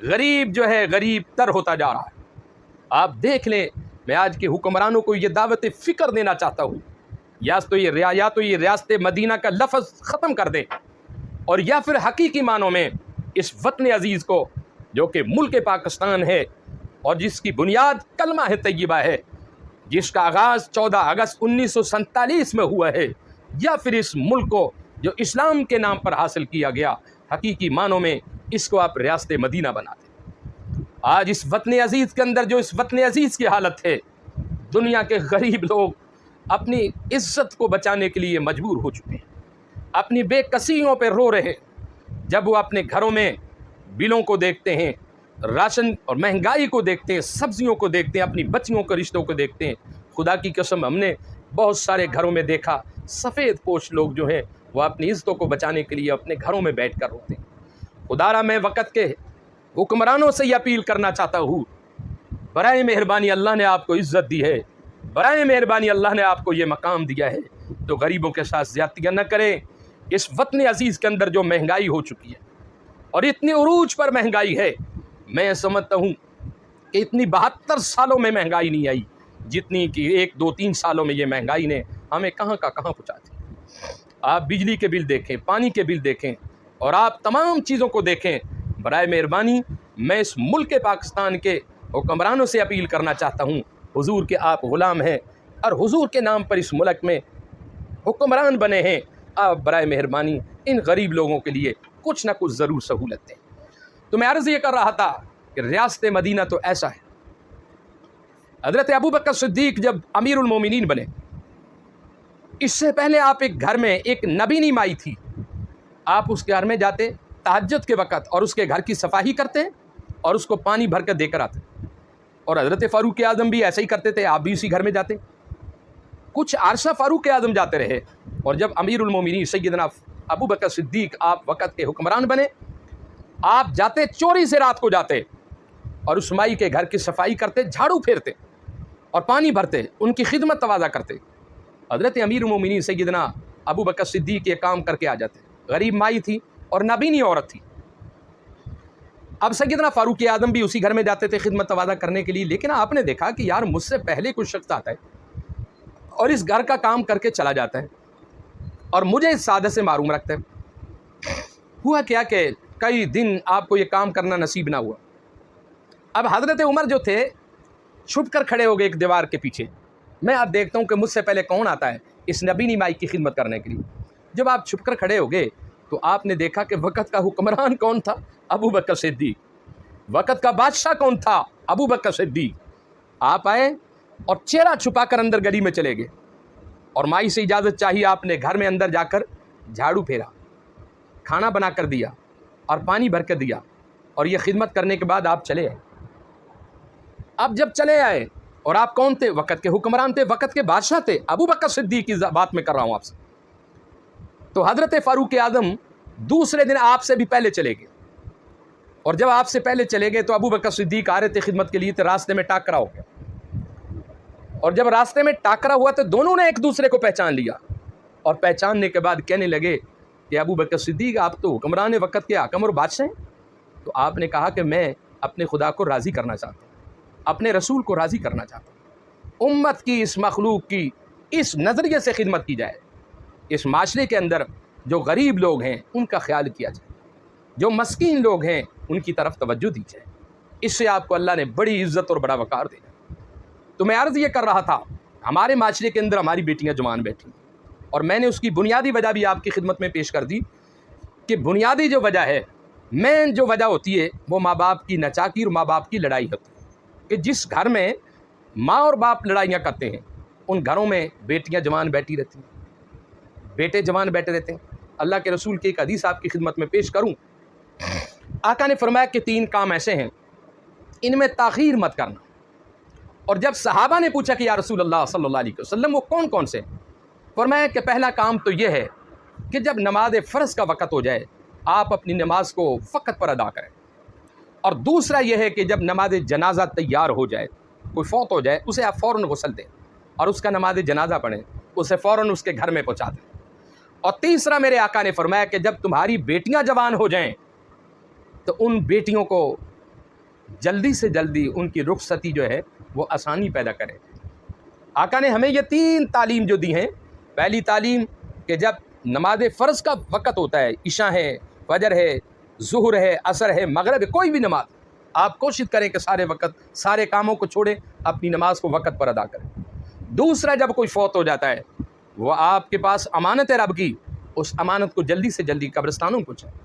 غریب جو ہے غریب تر ہوتا جا رہا ہے۔ آپ دیکھ لیں، میں آج کے حکمرانوں کو یہ دعوت فکر دینا چاہتا ہوں، یا تو یہ ریاست مدینہ کا لفظ ختم کر دیں اور یا پھر حقیقی معنوں میں اس وطن عزیز کو جو کہ ملک پاکستان ہے اور جس کی بنیاد کلمہ طیبہ ہے، جس کا آغاز 14 اگست 1947 میں ہوا ہے، یا پھر اس ملک کو جو اسلام کے نام پر حاصل کیا گیا، حقیقی معنوں میں اس کو آپ ریاست مدینہ بنا دیں۔ آج اس وطن عزیز کے اندر جو اس وطن عزیز کی حالت ہے، دنیا کے غریب لوگ اپنی عزت کو بچانے کے لیے مجبور ہو چکے ہیں، اپنی بے کسیوں پہ رو رہے ہیں۔ جب وہ اپنے گھروں میں بلوں کو دیکھتے ہیں، راشن اور مہنگائی کو دیکھتے ہیں، سبزیوں کو دیکھتے ہیں، اپنی بچیوں کے رشتوں کو دیکھتے ہیں، خدا کی قسم ہم نے بہت سارے گھروں میں دیکھا سفید پوش لوگ جو ہیں وہ اپنی عزتوں کو بچانے کے لیے اپنے گھروں میں بیٹھ کر روتے ہیں۔ خدا را میں وقت کے حکمرانوں سے یہ اپیل کرنا چاہتا ہوں، برائے مہربانی اللہ نے آپ کو عزت دی ہے، برائے مہربانی اللہ نے آپ کو یہ مقام دیا ہے، تو غریبوں کے ساتھ زیادتیاں نہ کریں۔ اس وطن عزیز کے اندر جو مہنگائی ہو چکی ہے اور اتنی عروج پر مہنگائی ہے، میں سمجھتا ہوں کہ اتنی 72 سالوں میں مہنگائی نہیں آئی جتنی کہ 1 2 3 سالوں میں یہ مہنگائی نے ہمیں کہاں کا کہاں پہنچا دی۔ آپ بجلی کے بل دیکھیں، پانی کے بل دیکھیں اور آپ تمام چیزوں کو دیکھیں۔ برائے مہربانی میں اس ملک پاکستان کے حکمرانوں سے اپیل کرنا چاہتا ہوں، حضور کے آپ غلام ہیں اور حضور کے نام پر اس ملک میں حکمران بنے ہیں، آپ برائے مہربانی ان غریب لوگوں کے لیے کچھ نہ کچھ ضرور سہولت دیں۔ تو میں عرض یہ کر رہا تھا کہ ریاست مدینہ تو ایسا ہے، حضرت ابوبکر صدیق جب امیر المومنین بنے، اس سے پہلے آپ ایک گھر میں ایک نبینی مائی تھی، آپ اس گھر میں جاتے تہجد کے وقت اور اس کے گھر کی صفائی کرتے اور اس کو پانی بھر کر دے کر آتے، اور حضرت فاروق اعظم بھی ایسا ہی کرتے تھے، آپ بھی اسی گھر میں جاتے۔ کچھ عرصہ فاروق اعظم جاتے رہے، اور جب امیر المومنین سیدنا ابوبکر صدیق آپ وقت کے حکمران بنے، آپ جاتے چوری سے، رات کو جاتے اور اس مائی کے گھر کی صفائی کرتے، جھاڑو پھیرتے اور پانی بھرتے، ان کی خدمت تواضع کرتے۔ حضرت امیر المومنین سیدنا ابوبکر صدیق یہ کام کر کے آ جاتے، غریب مائی تھی اور نابینی عورت تھی۔ اب سیدنا فاروق اعظم بھی اسی گھر میں جاتے تھے خدمت تواضع کرنے کے لیے، لیکن آپ نے دیکھا کہ یار مجھ سے پہلے کوئی شخص آتا ہے اور اس گھر کا کام کر کے چلا جاتا ہے اور مجھے اس سعادت سے معروم رکھتا ہے۔ ہوا کیا کہ کئی دن آپ کو یہ کام کرنا نصیب نہ ہوا۔ اب حضرت عمر جو تھے چھپ کر کھڑے ہو گئے ایک دیوار کے پیچھے، میں اب دیکھتا ہوں کہ مجھ سے پہلے کون آتا ہے اس نبینی مائی کی خدمت کرنے کے لیے۔ جب آپ چھپ کر کھڑے ہو گئے تو آپ نے دیکھا کہ وقت کا حکمران کون تھا؟ ابوبکر صدیق۔ وقت کا بادشاہ کون تھا؟ ابوبکر صدیق۔ آپ آئے اور چہرہ چھپا کر اندر گلی میں چلے گئے، اور مائی سے اجازت چاہیے، آپ نے گھر میں اندر جا کر جھاڑو پھیرا، کھانا بنا کر دیا اور پانی بھر کر دیا، اور یہ خدمت کرنے کے بعد آپ چلے آئے۔ اب جب چلے آئے، اور آپ کون تھے؟ وقت کے حکمران تھے، وقت کے بادشاہ تھے، ابوبکر صدیق کی بات میں کر رہا ہوں آپ سے۔ تو حضرت فاروق اعظم دوسرے دن آپ سے بھی پہلے چلے گئے، اور جب آپ سے پہلے چلے گئے تو ابوبکر صدیق آ رہے تھے خدمت کے لیے، تو راستے میں ٹاکرا ہو گیا، اور جب راستے میں ٹاکرا ہوا تو دونوں نے ایک دوسرے کو پہچان لیا، اور پہچاننے کے بعد کہنے لگے کہ ابوبکر صدیق آپ تو حکمران وقت کے حاکم اور بادشاہ ہیں۔ تو آپ نے کہا کہ میں اپنے خدا کو راضی کرنا چاہتا ہوں، اپنے رسول کو راضی کرنا چاہتا ہوں، امت کی اس مخلوق کی اس نظریے سے خدمت کی جائے، اس معاشرے کے اندر جو غریب لوگ ہیں ان کا خیال کیا جائے، جو مسکین لوگ ہیں ان کی طرف توجہ دی جائے، اس سے آپ کو اللہ نے بڑی عزت اور بڑا وقار دینا۔ تو میں عرض یہ کر رہا تھا، ہمارے معاشرے کے اندر ہماری بیٹیاں جوان بیٹھی، اور میں نے اس کی بنیادی وجہ بھی آپ کی خدمت میں پیش کر دی کہ بنیادی جو وجہ ہے، مین جو وجہ ہوتی ہے، وہ ماں باپ کی ناچاکی اور ماں باپ کی لڑائی ہوتی ہے، کہ جس گھر میں ماں اور باپ لڑائیاں کرتے ہیں ان گھروں میں بیٹیاں جوان بیٹھی رہتی ہیں، بیٹے جوان بیٹھے رہتے ہیں۔ اللہ کے رسول کی ایک حدیث آپ کی خدمت میں پیش کروں، آقا نے فرمایا کہ 3 کام ایسے ہیں ان میں تاخیر مت کرنا۔ اور جب صحابہ نے پوچھا کہ یا رسول اللہ صلی اللہ علیہ وسلم وہ کون کون سے، فرمایا کہ پہلا کام تو یہ ہے کہ جب نماز فرض کا وقت ہو جائے آپ اپنی نماز کو وقت پر ادا کریں، اور دوسرا یہ ہے کہ جب نماز جنازہ تیار ہو جائے، کوئی فوت ہو جائے، اسے آپ فوراً غسل دیں اور اس کا نماز جنازہ پڑھیں، اسے فوراً اس کے گھر میں پہنچا دیں۔ اور تیسرا میرے آقا نے فرمایا کہ جب تمہاری بیٹیاں جوان ہو جائیں تو ان بیٹیوں کو جلدی سے جلدی ان کی رخصتی جو ہے وہ آسانی پیدا کرے۔ آقا نے ہمیں یہ 3 تعلیم جو دی ہیں، پہلی تعلیم کہ جب نماز فرض کا وقت ہوتا ہے، عشاء ہے، فجر ہے، ظہر ہے، عصر ہے، مغرب ہے، کوئی بھی نماز، آپ کوشش کریں کہ سارے وقت سارے کاموں کو چھوڑیں، اپنی نماز کو وقت پر ادا کریں۔ دوسرا، جب کوئی فوت ہو جاتا ہے، وہ آپ کے پاس امانت ہے رب کی، اس امانت کو جلدی سے جلدی قبرستانوں میں پہنچائیں۔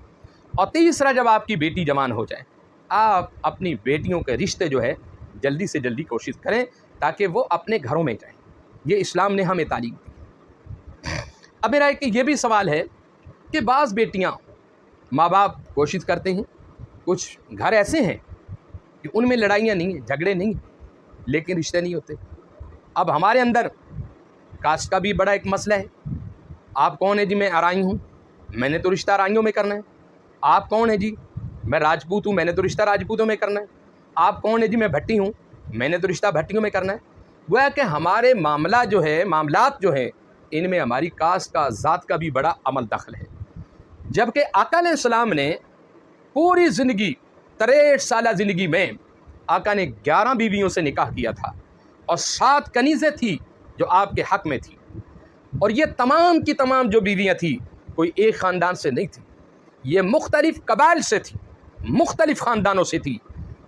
اور تیسرا، جب آپ کی بیٹی جوان ہو جائے، آپ اپنی بیٹیوں کے رشتے جو ہے جلدی سے جلدی کوشش کریں تاکہ وہ اپنے گھروں میں جائیں۔ یہ اسلام نے ہمیں تعلیم دی۔ اب میرا ایک یہ بھی سوال ہے کہ بعض بیٹیاں، ماں باپ کوشش کرتے ہیں، کچھ گھر ایسے ہیں کہ ان میں لڑائیاں نہیں ہیں، جھگڑے نہیں ہیں، لیکن رشتے نہیں ہوتے۔ اب ہمارے اندر کاسٹ کا بھی بڑا ایک مسئلہ ہے۔ آپ کون ہیں جی؟ میں آرائی ہوں، میں نے تو رشتہ آرائیوں میں کرنا ہے۔ آپ کون ہیں جی؟ میں راجپوت ہوں، میں نے تو رشتہ راجپوتوں میں کرنا ہے۔ آپ کون ہیں جی؟ میں بھٹی ہوں، میں نے تو رشتہ بھٹیوں میں کرنا ہے۔ گویا کہ ہمارے معاملات جو ہیں ان میں ہماری کاسٹ کا، ذات کا بھی بڑا عمل دخل ہے۔ جبکہ آقا علیہ السلام نے پوری زندگی 63 سالہ زندگی میں آقا نے 11 بیویوں سے نکاح کیا تھا، اور 7 کنیزیں تھیں جو آپ کے حق میں تھی، اور یہ تمام کی تمام جو بیویاں تھیں کوئی ایک خاندان سے نہیں تھی، یہ مختلف قبائل سے تھی، مختلف خاندانوں سے تھی،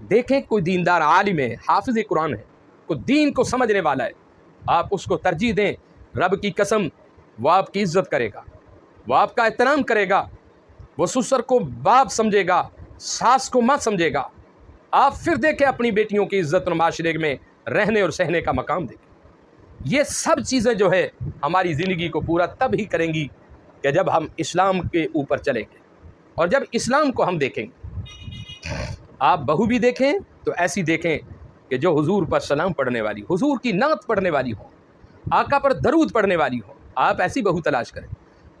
دیکھیں کوئی دیندار عالم ہے، حافظ قرآن ہے، کوئی دین کو سمجھنے والا ہے، آپ اس کو ترجیح دیں، رب کی قسم وہ آپ کی عزت کرے گا، وہ آپ کا احترام کرے گا، وہ سسر کو باپ سمجھے گا، ساس کو ماں سمجھے گا۔ آپ پھر دیکھیں اپنی بیٹیوں کی عزت اور معاشرے میں رہنے اور سہنے کا مقام دیکھیں۔ یہ سب چیزیں جو ہے ہماری زندگی کو پورا تب ہی کریں گی کہ جب ہم اسلام کے اوپر چلیں گے، اور جب اسلام کو ہم دیکھیں گے۔ آپ بہو بھی دیکھیں تو ایسی دیکھیں کہ جو حضور پر سلام پڑھنے والی، حضور کی نعت پڑھنے والی ہو، آقا پر درود پڑھنے والی ہو۔ آپ ایسی بہو تلاش کریں،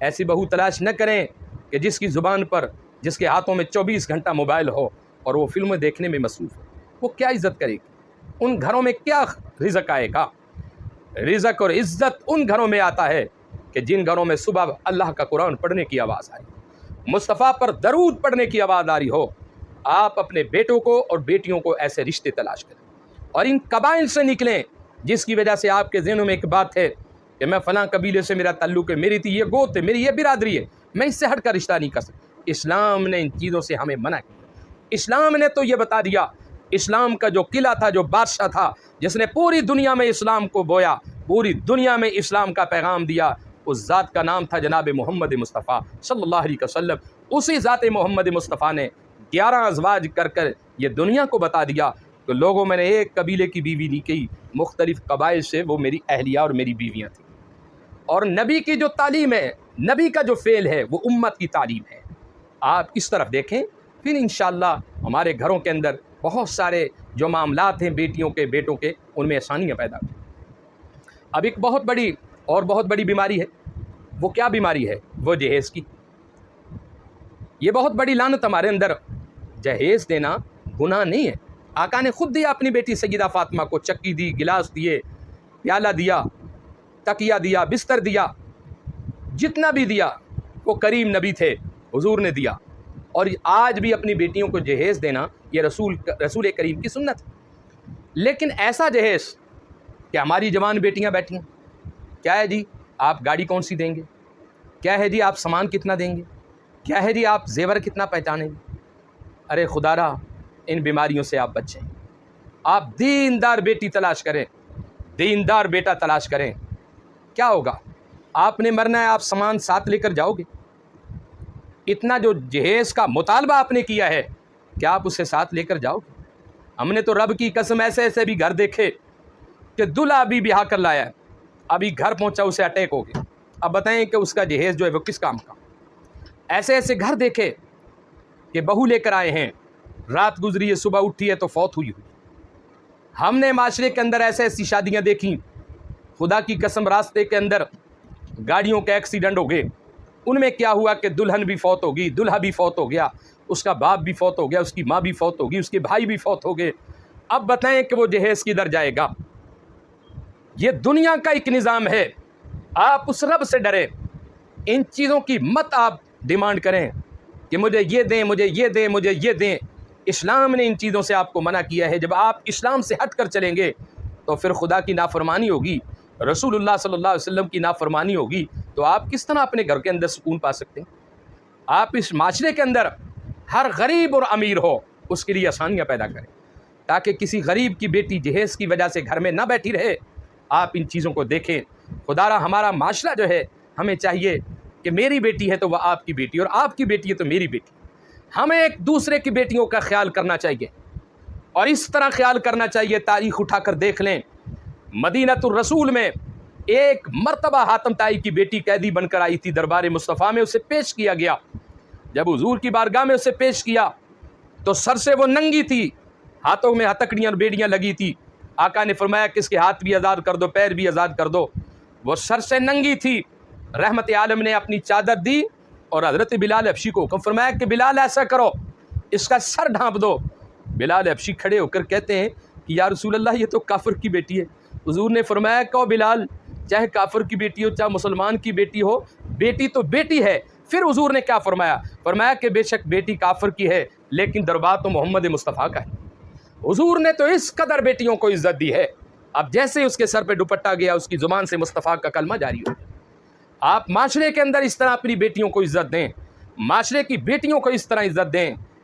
ایسی بہو تلاش نہ کریں کہ جس کی زبان پر، جس کے ہاتھوں میں 24 گھنٹہ موبائل ہو اور وہ فلمیں دیکھنے میں مصروف ہو۔ وہ کیا عزت کرے گی؟ ان گھروں میں کیا رزق آئے گا؟ رزق اور عزت ان گھروں میں آتا ہے کہ جن گھروں میں صبح اللہ کا قرآن پڑھنے کی آواز آئی، مصطفیٰ پر درود پڑھنے کی آواز آ رہی ہو۔ آپ اپنے بیٹوں کو اور بیٹیوں کو ایسے رشتے تلاش کریں اور ان قبائل سے نکلیں جس کی وجہ سے آپ کے ذہنوں میں ایک بات ہے کہ میں فلاں قبیلے سے میرا تعلق ہے، میری تو یہ گوت ہے، میری یہ برادری ہے، میں اس سے ہٹ کر رشتہ نہیں کر سکتا۔ اسلام نے ان چیزوں سے ہمیں منع کیا۔ اسلام نے تو یہ بتا دیا، اسلام کا جو قلعہ تھا، جو بادشاہ تھا جس نے پوری دنیا میں اسلام کو بویا، پوری دنیا میں اسلام کا پیغام دیا، اس ذات کا نام تھا جناب محمد مصطفیٰ صلی اللہ علیہ وسلم۔ اسی ذات محمد مصطفیٰ نے 11 ازواج کر یہ دنیا کو بتا دیا کہ لوگوں میں نے ایک قبیلے کی بیوی نہیں کی، مختلف قبائل سے وہ میری اہلیہ اور میری بیویاں تھیں۔ اور نبی کی جو تعلیم ہے، نبی کا جو فعل ہے، وہ امت کی تعلیم ہے۔ آپ اس طرف دیکھیں، پھر انشاءاللہ ہمارے گھروں کے اندر بہت سارے جو معاملات ہیں بیٹیوں کے بیٹوں کے، ان میں آسانیاں پیدا ہوئی۔ اب ایک بہت بڑی بیماری ہے۔ وہ کیا بیماری ہے؟ وہ جہیز کی۔ یہ بہت بڑی لعنت ہمارے اندر۔ جہیز دینا گناہ نہیں ہے، آقا نے خود دیا اپنی بیٹی سیدہ فاطمہ کو، چکی دی، گلاس دیے، پیالہ دیا، تکیہ دیا، بستر دیا، جتنا بھی دیا وہ کریم نبی تھے، حضور نے دیا۔ اور آج بھی اپنی بیٹیوں کو جہیز دینا یہ رسول کریم کی سنت ہے۔ لیکن ایسا جہیز کہ ہماری جوان بیٹیاں بیٹھی ہیں، کیا ہے جی آپ گاڑی کون سی دیں گے؟ کیا ہے جی آپ سامان کتنا دیں گے؟ کیا ہے جی آپ زیور کتنا پہچانیں گے؟ ارے خدا را، ان بیماریوں سے آپ بچیں۔ آپ دیندار بیٹی تلاش کریں، دیندار بیٹا تلاش کریں۔ کیا ہوگا؟ آپ نے مرنا ہے، آپ سامان ساتھ لے کر جاؤ گے؟ اتنا جو جہیز کا مطالبہ آپ نے کیا ہے، کیا آپ اسے ساتھ لے کر جاؤ گے؟ ہم نے تو رب کی قسم ایسے بھی گھر دیکھے کہ دلہا ابھی بیاہ کر لایا ہے، ابھی گھر پہنچا اسے اٹیک ہو گیا۔ اب بتائیں کہ اس کا جہیز جو ہے وہ کس کام کا؟ ایسے گھر دیکھے کہ بہو لے کر آئے ہیں، رات گزری ہے، صبح اٹھی ہے تو فوت ہوئی۔ ہم نے معاشرے کے اندر ایسی شادیاں دیکھیں، خدا کی قسم راستے کے اندر گاڑیوں کے ایکسیڈنٹ ہو گئے، ان میں کیا ہوا کہ دلہن بھی فوت ہو گئی، دلہا بھی فوت ہو گیا، اس کا باپ بھی فوت ہو گیا، اس کی ماں بھی فوت ہو گئی، اس کے بھائی بھی فوت ہو گئے۔ اب بتائیں کہ وہ جہیز کدھر جائے گا؟ یہ دنیا کا ایک نظام ہے۔ آپ اس رب سے ڈریں، ان چیزوں کی مت آپ ڈیمانڈ کریں کہ مجھے یہ دیں، مجھے یہ دیں، مجھے یہ دیں۔ اسلام نے ان چیزوں سے آپ کو منع کیا ہے۔ جب آپ اسلام سے ہٹ کر چلیں گے تو پھر خدا کی نافرمانی ہوگی، رسول اللہ صلی اللہ علیہ وسلم کی نافرمانی ہوگی، تو آپ کس طرح اپنے گھر کے اندر سکون پا سکتے ہیں؟ آپ اس معاشرے کے اندر ہر غریب اور امیر ہو اس کے لیے آسانیاں پیدا کریں تاکہ کسی غریب کی بیٹی جہیز کی وجہ سے گھر میں نہ بیٹھی رہے۔ آپ ان چیزوں کو دیکھیں۔ خدا را ہمارا معاشرہ جو ہے، ہمیں چاہیے کہ میری بیٹی ہے تو وہ آپ کی بیٹی، اور آپ کی بیٹی ہے تو میری بیٹی۔ ہمیں ایک دوسرے کی بیٹیوں کا خیال کرنا چاہیے، اور اس طرح خیال کرنا چاہیے، تاریخ اٹھا کر دیکھ لیں، مدینۃ الرسول میں ایک مرتبہ حاتم طائی کی بیٹی قیدی بن کر آئی تھی دربار مصطفیٰ میں، اسے پیش کیا گیا۔ جب حضور کی بارگاہ میں اسے پیش کیا تو سر سے وہ ننگی تھی، ہاتھوں میں ہتکڑیاں اور بیڑیاں لگی تھی۔ آقا نے فرمایا کہ اس کے ہاتھ بھی آزاد کر دو، پیر بھی آزاد کر دو۔ وہ سر سے ننگی تھی۔ رحمت عالم نے اپنی چادر دی اور حضرت بلال حبشی کو حکم فرمایا کہ بلال ایسا کرو، اس کا سر ڈھانپ دو۔ بلال حبشی کھڑے ہو کر کہتے ہیں کہ یا رسول اللہ یہ تو کافر کی بیٹی ہے۔ حضور نے فرمایا کہ بلال، چاہے کافر کی بیٹی ہو چاہے مسلمان کی بیٹی ہو، بیٹی تو بیٹی ہے۔ پھر حضور نے کیا فرمایا؟ فرمایا کہ بے شک بیٹی کافر کی ہے لیکن دربار تو محمد مصطفیٰ کا ہے۔ حضور نے تو اس قدر بیٹیوں کو عزت دی ہے۔ اب جیسے اس کے سر پہ دوپٹہ گیا، اس کی زبان سے مصطفیٰ کا کلمہ جاری ہو گیا۔ آپ معاشرے کے اندر اس طرح اپنی بیٹیوں کو عزت دیں، معاشرے کی بیٹیوں کو اس طرح عزت دیں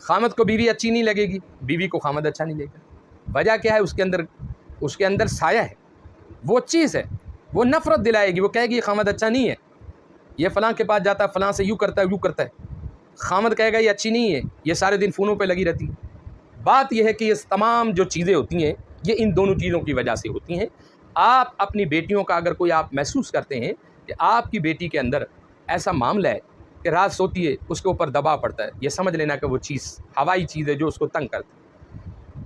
خامد کو بیوی اچھی نہیں لگے گی، بیوی کو خامد اچھا نہیں لگے گا۔ وجہ کیا ہے؟ اس کے اندر سایہ ہے، وہ چیز ہے، وہ نفرت دلائے گی، وہ کہے گی یہ خامد اچھا نہیں ہے، یہ فلاں کے پاس جاتا ہے، فلاں سے یوں کرتا ہے یوں کرتا ہے۔ خامد کہے گا یہ اچھی نہیں ہے، یہ سارے دن فونوں پہ لگی رہتی ہے۔ بات یہ ہے کہ یہ تمام جو چیزیں ہوتی ہیں یہ ان دونوں چیزوں کی وجہ سے ہوتی ہیں۔ آپ اپنی بیٹیوں کا اگر کوئی آپ محسوس کرتے ہیں کہ آپ کی بیٹی کے اندر ایسا معاملہ ہے کہ رات سوتی ہے اس کے اوپر دباؤ پڑتا ہے، یہ سمجھ لینا کہ وہ چیز ہوائی چیز ہے جو اس کو تنگ کرتی ہے،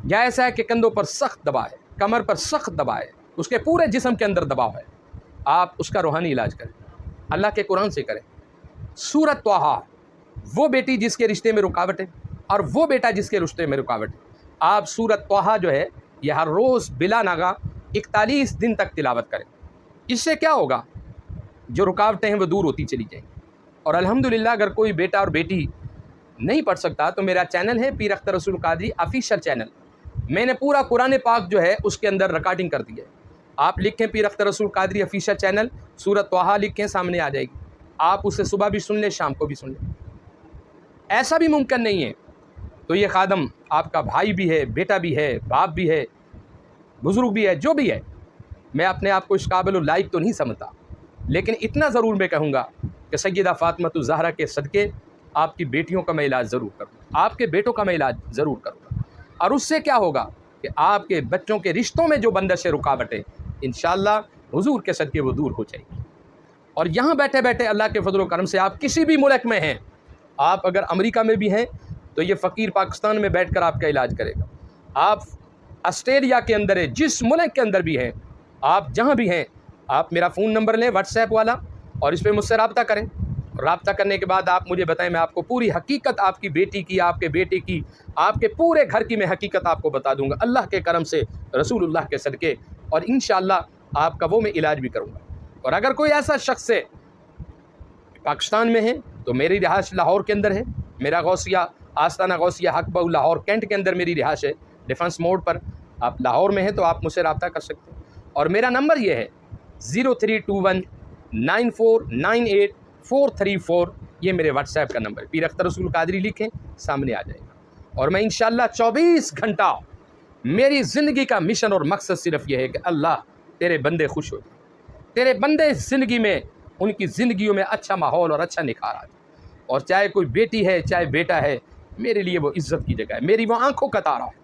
یا ایسا ہے کہ کندھوں پر سخت دباؤ ہے، کمر پر سخت دباؤ ہے، اس کے پورے جسم کے اندر دباؤ ہے، آپ اس کا روحانی علاج کریں، اللہ کے قرآن سے کریں۔ سورۃ طٰہٰ، وہ بیٹی جس کے رشتے میں رکاوٹ ہے اور وہ بیٹا جس کے رشتے میں رکاوٹ ہے، آپ سورۃ طٰہٰ جو ہے یہ ہر روز بلا ناغہ 41 دن تک تلاوت کریں۔ اس سے کیا ہوگا؟ جو رکاوٹیں ہیں وہ دور ہوتی چلی جائیں گی۔ اور الحمدللہ اگر کوئی بیٹا اور بیٹی نہیں پڑھ سکتا تو میرا چینل ہے پیر اختر رسول قادری آفیشیل چینل، میں نے پورا قرآن پاک جو ہے اس کے اندر ریکارڈنگ کر دی ہے۔ آپ لکھیں پیر اختر رسول قادری آفیشیل چینل، سورۃ طٰہٰ لکھیں، سامنے آ جائے گی، آپ اسے صبح بھی سن لیں، شام کو بھی سن لیں۔ ایسا بھی ممکن نہیں ہے تو یہ خادم آپ کا بھائی بھی ہے، بیٹا بھی ہے، باپ بھی ہے، بزرگ بھی ہے، جو بھی ہے، میں اپنے آپ کو اس قابل و لائق تو نہیں سمجھتا، لیکن اتنا ضرور میں کہوں گا کہ سیدہ فاطمہ الزہرا کے صدقے آپ کی بیٹیوں کا میں علاج ضرور کروں گا، آپ کے بیٹوں کا میں علاج ضرور کروں گا، اور اس سے کیا ہوگا کہ آپ کے بچوں کے رشتوں میں جو بندش رکاوٹیں انشاءاللہ حضور کے صدقے وہ دور ہو جائے گی۔ اور یہاں بیٹھے بیٹھے اللہ کے فضل و کرم سے آپ کسی بھی ملک میں ہیں، آپ اگر امریکہ میں بھی ہیں تو یہ فقیر پاکستان میں بیٹھ کر آپ کا علاج کرے گا، آپ آسٹریلیا کے اندر ہے، جس ملک کے اندر بھی ہیں، آپ جہاں بھی ہیں، آپ میرا فون نمبر لیں واٹس ایپ والا اور اس پہ مجھ سے رابطہ کریں۔ رابطہ کرنے کے بعد آپ مجھے بتائیں، میں آپ کو پوری حقیقت آپ کی بیٹی کی، آپ کے بیٹے کی، آپ کے پورے گھر کی میں حقیقت آپ کو بتا دوں گا اللہ کے کرم سے، رسول اللہ کے صدقے، اور انشاءاللہ آپ کا وہ میں علاج بھی کروں گا۔ اور اگر کوئی ایسا شخص ہے پاکستان میں ہے تو میری رہائش لاہور کے اندر ہے، میرا غوثیہ آستانہ غوثیہ حق بہو لاہور کینٹ کے اندر میری رہائش ہے، ڈیفنس موڈ پر، آپ لاہور میں ہیں تو آپ مجھ سے رابطہ کر سکتے ہیں۔ اور میرا نمبر یہ ہے 0321949844، یہ میرے واٹس ایپ کا نمبر ہے، پیر اختر رسول قادری لکھیں، سامنے آ جائے گا۔ اور میں انشاءاللہ 24 گھنٹہ میری زندگی کا مشن اور مقصد صرف یہ ہے کہ اللہ تیرے بندے خوش ہو جائیں، تیرے بندے زندگی میں ان کی زندگیوں میں اچھا ماحول اور اچھا نکھار آ جائے، اور چاہے کوئی بیٹی ہے چاہے بیٹا ہے، میرے لیے وہ عزت کی جگہ ہے، میری وہ آنکھوں کا تارا ہے۔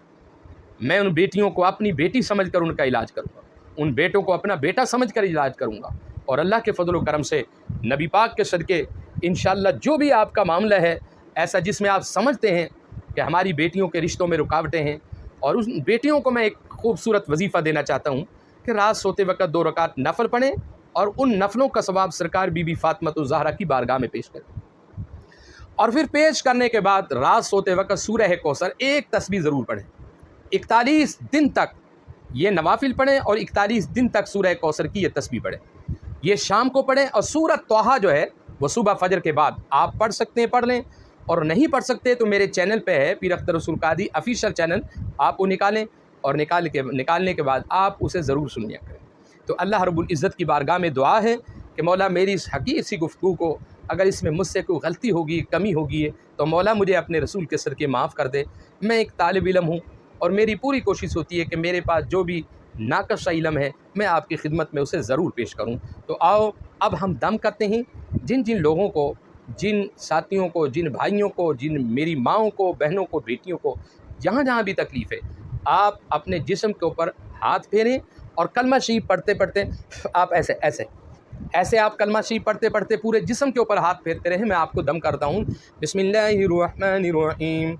میں ان بیٹیوں کو اپنی بیٹی سمجھ کر ان کا علاج کروں گا، ان بیٹوں کو اپنا بیٹا سمجھ کر علاج کروں گا، اور اللہ کے فضل و کرم سے نبی پاک کے صدقے انشاءاللہ جو بھی آپ کا معاملہ ہے ایسا جس میں آپ سمجھتے ہیں کہ ہماری بیٹیوں کے رشتوں میں رکاوٹیں ہیں، اور اس بیٹیوں کو میں ایک خوبصورت وظیفہ دینا چاہتا ہوں کہ رات سوتے وقت 2 رکعت نفل پڑھیں اور ان نفلوں کا ثواب سرکار بی بی فاطمہ الزہرا کی بارگاہ میں پیش کریں، اور پھر پیش کرنے کے بعد رات سوتے وقت سورہ کوثر ایک تسبیح ضرور پڑھیں، 41 دن تک یہ نوافل پڑھیں، اور 41 دن تک سورہ کوثر کی یہ تسبیح پڑھیں، یہ شام کو پڑھیں، اور سورۃ طٰہٰ جو ہے وہ صبح فجر کے بعد آپ پڑھ سکتے ہیں پڑھ لیں، اور نہیں پڑھ سکتے تو میرے چینل پہ ہے پیر اختر رسول قادری آفیشیل چینل، آپ وہ نکالیں، اور نکالنے کے بعد آپ اسے ضرور سن لیا کریں۔ تو اللہ رب العزت کی بارگاہ میں دعا ہے کہ مولا میری اس حقیر سی گفتگو کو اگر اس میں مجھ سے کوئی غلطی ہوگی، کمی ہوگی ہے تو مولا مجھے اپنے رسول کے صدقے معاف کر دے۔ میں ایک طالب علم ہوں اور میری پوری کوشش ہوتی ہے کہ میرے پاس جو بھی ناقصہ علم ہے میں آپ کی خدمت میں اسے ضرور پیش کروں۔ تو آؤ اب ہم دم کرتے ہیں، جن جن لوگوں کو، جن ساتھیوں کو، جن بھائیوں کو، جن میری ماؤں کو، بہنوں کو، بیٹیوں کو جہاں جہاں بھی تکلیف ہے، آپ اپنے جسم کے اوپر ہاتھ پھیریں اور کلمہ شریف پڑھتے پڑھتے آپ ایسے آپ کلمہ شریف پڑھتے پڑھتے پورے جسم کے اوپر ہاتھ پھیرتے رہیں۔ میں آپ کو دم کرتا ہوں۔ بسم اللہ الرحمن الرحیم،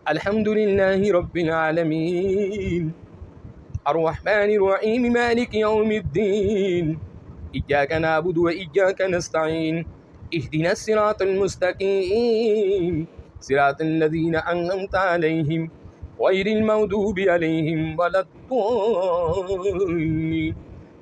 الحمد للہ رب العالمین، الرحمن الرحیم، مالک یوم الدین، ایاک نعبد و ایاک نستعین، اہدنا الصراط المستقیم، صراط الذین انعمت علیہم غیر المغضوب علیہم ولا الضالین۔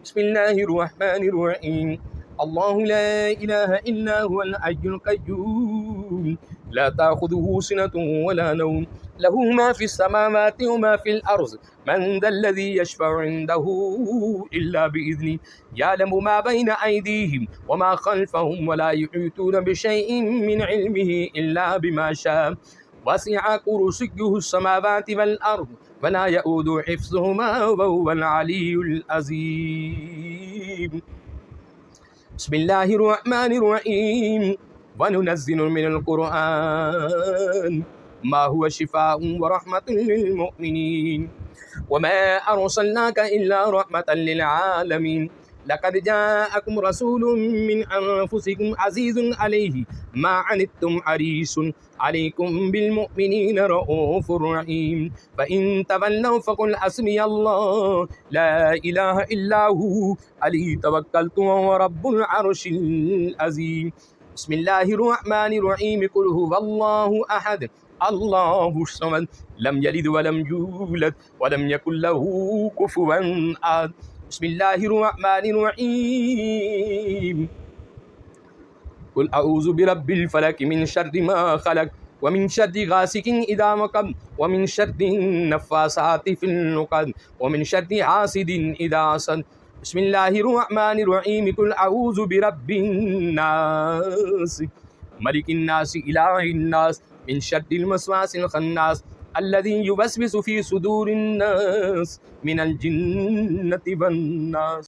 بسم اللہ الرحمن الرحیم، اللہ لا الہ الا هو الحی القیوم، لا تأخذه سنة ولا نوم، له ما في السماوات وما في الأرض، من ذا الذي يشفع عنده إلا بإذنه، يعلم ما بين أيديهم وما خلفهم، ولا يحيطون بشيء من علمه إلا بما شاء، وسع كرسيه السماوات والأرض ولا يؤوده حفظهما وهو العلي العظيم. بسم الله الرحمن الرحيم. وننزل من القرآن ما هو شفاء ورحمة للمؤمنين وما أرسلناك إلا رحمة للعالمين. لقد جاءكم رسول من أنفسكم عزيز عليه ما عنتم حريص عليكم بالمؤمنين رؤوف رحيم. فإن تولوا فقل حسبي الله لا إله إلا هو عليه توكلت وهو رب العرش العظيم. بسم الله الرحمن الرحيم. قل هو الله أحد الله الصمد لم يلد ولم يولد ولم يكن له كفوا أحد. بسم الله الرحمن الرحيم. قل أعوذ برب الفلك من شر ما خلق ومن شر غاسق إذا وقب ومن شر النفاثات في العقد ومن شر حاسد إذا حسد. بسم الله الرحمن الرحيم. قل أعوذ برب الناس ملك الناس إله الناس من شر الوسواس الخناس الذي يوسوس في صدور الناس من الجنة والناس.